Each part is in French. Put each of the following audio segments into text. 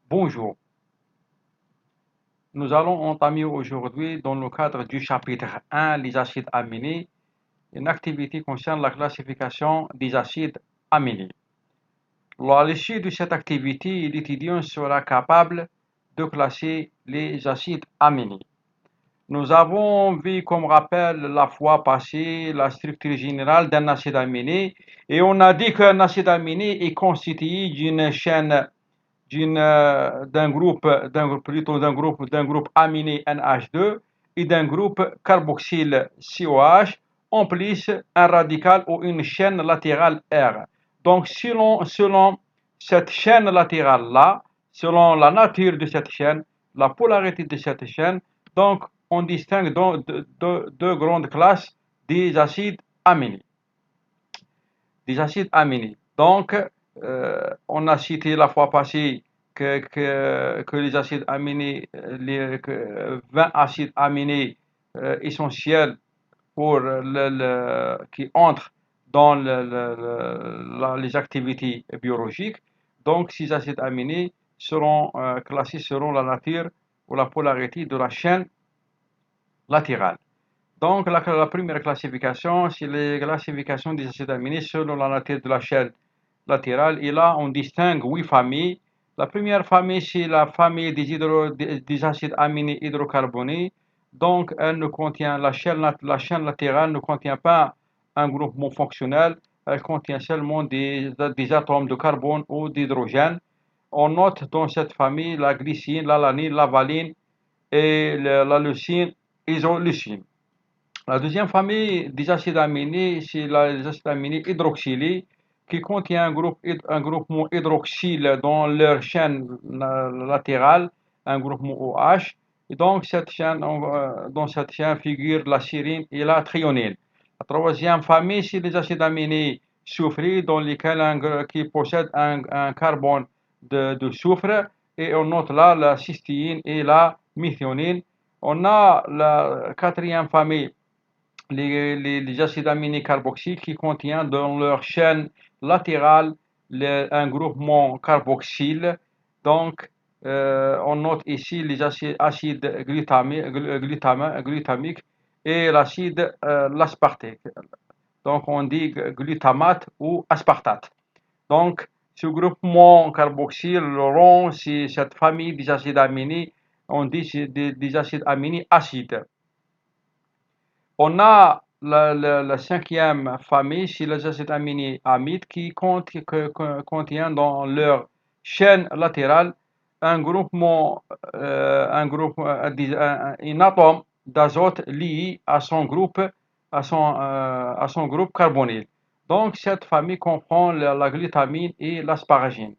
Bonjour, nous allons entamer aujourd'hui, dans le cadre du chapitre 1, les acides aminés, une activité concernant la classification des acides aminés. À l'issue de cette activité, l'étudiant sera capable de classer les acides aminés. Nous avons vu comme rappel la fois passée la structure générale d'un acide aminé et on a dit qu'un acide aminé est constitué d'une chaîne d'un groupe aminé NH2 et d'un groupe carboxyle COH, en plus un radical ou une chaîne latérale R. Donc selon cette chaîne latérale-là, selon la nature de cette chaîne, la polarité de cette chaîne, donc on distingue deux grandes classes des acides aminés. Donc, on a cité la fois passée que les acides aminés, 20 acides aminés essentiels qui entrent dans les activités biologiques. Donc, ces acides aminés seront classés selon la nature ou la polarité de la chaîne latérale. Donc, la première classification, c'est la classification des acides aminés selon la nature de la chaîne latérale. Et là, on distingue 8 familles. La première famille, c'est la famille des acides aminés hydrocarbonés. Donc, la chaîne latérale ne contient pas un groupement fonctionnel. Elle contient seulement des atomes de carbone ou d'hydrogène. On note dans cette famille la glycine, l'alanine, la valine et la leucine, isoleucine. La deuxième famille des acides aminés, c'est les acides aminés hydroxylés qui contient un groupement hydroxyle dans leur chaîne latérale, un groupement OH. Et donc, dans cette chaîne figure la sérine et la thréonine. La troisième famille, c'est les acides aminés soufrés qui possèdent un carbone de soufre. Et on note là la cystéine et la méthionine. On a la quatrième famille, les acides aminés carboxyles qui contiennent dans leur chaîne latérale un groupement carboxyle. Donc, on note ici les acides glutamiques et l'aspartique. Donc, on dit glutamate ou aspartate. Donc, ce groupement carboxyle rond, c'est cette famille des acides aminés, on dit c'est des acides aminés acides. On a la cinquième famille, c'est les acides aminés amides qui contient dans leur chaîne latérale un groupement, un atome d'azote lié à son groupe carbonyl. Donc cette famille comprend la glutamine et l'asparagine.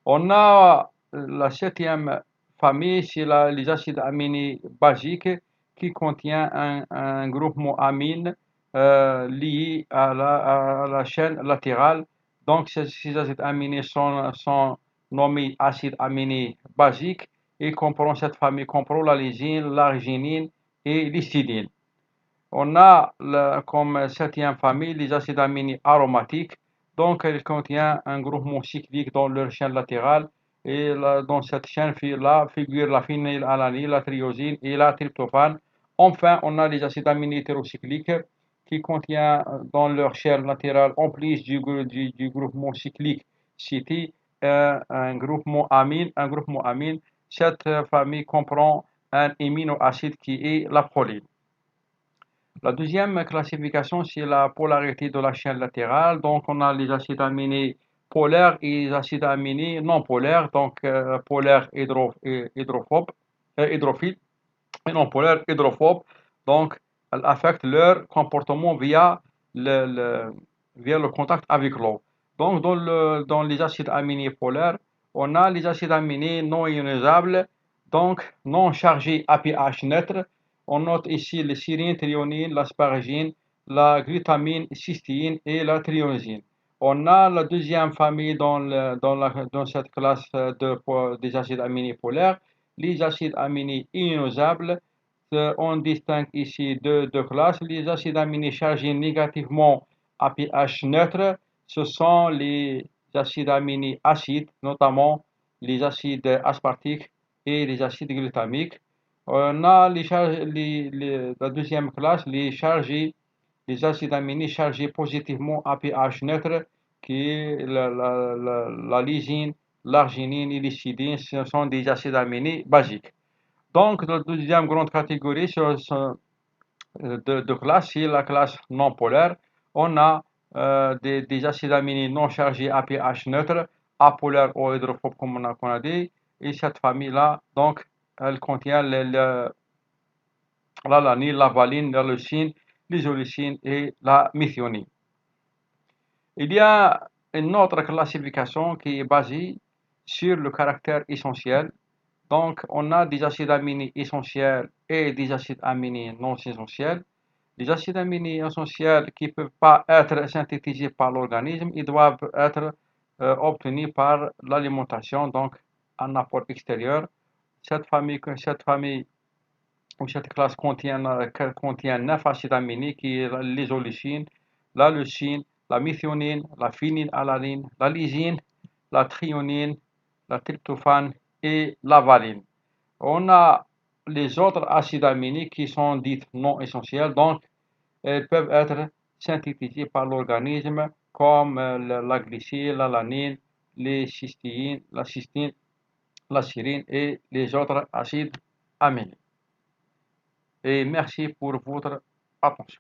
On a la septième famille, c'est les acides aminés basiques qui contient un groupement amine lié à la chaîne latérale. Donc ces acides aminés sont nommés acides aminés basiques et cette famille comprend la lysine, l'arginine et l'histidine. On a comme septième famille les acides aminés aromatiques. Donc, elle contient un groupement cyclique dans leur chaîne latérale. Et dans cette chaîne-là figure la phénylalanine, la tyrosine et la tryptophane. Enfin, on a les acides aminés hétérocycliques qui contiennent dans leur chaîne latérale, en plus du groupement cyclique cité, un groupement amine. Cette famille comprend un aminoacide qui est la proline. La deuxième classification, c'est la polarité de la chaîne latérale. Donc, on a les acides aminés polaires et les acides aminés non polaires. Donc, polaires hydrophiles et non polaires hydrophobes. Donc, elles affectent leur comportement via le contact avec l'eau. Donc, dans les acides aminés polaires, on a les acides aminés non ionisables, donc non chargés à pH neutre. On note ici les sérine, thréonine, l'asparagine, la glutamine, cystéine et la thréonisine. On a la deuxième famille dans cette classe des acides aminés polaires, les acides aminés ionisables. On distingue ici deux classes. Les acides aminés chargés négativement à pH neutre, ce sont les acides aminés acides, notamment les acides aspartiques et les acides glutamiques. On a la deuxième classe, les acides aminés chargés positivement à pH neutre, qui est la lysine, l'arginine et l'histidine. Ce sont des acides aminés basiques. Donc, la deuxième grande catégorie de classe, c'est la classe non polaire. On a des acides aminés non chargés à pH neutre, apolaires ou hydrophobes, comme on a dit. Et cette famille-là, donc, elle contient l'alanine, la valine, la leucine, l'isoleucine et la méthionine. Il y a une autre classification qui est basée sur le caractère essentiel. Donc, on a des acides aminés essentiels et des acides aminés non essentiels. Les acides aminés essentiels qui ne peuvent pas être synthétisés par l'organisme, ils doivent être obtenus par l'alimentation, donc un apport extérieur. Cette famille ou cette classe contient 9 acides aminés qui est l'isoleucine, la leucine, la méthionine, la phénylalanine, la lysine, la thréonine, la tryptophane et la valine. On a les autres acides aminés qui sont dits non essentiels, donc elles peuvent être synthétisés par l'organisme comme la glycine, l'alanine, les cystéines, la cystine, la serine et les autres acides aminés. Et merci pour votre attention.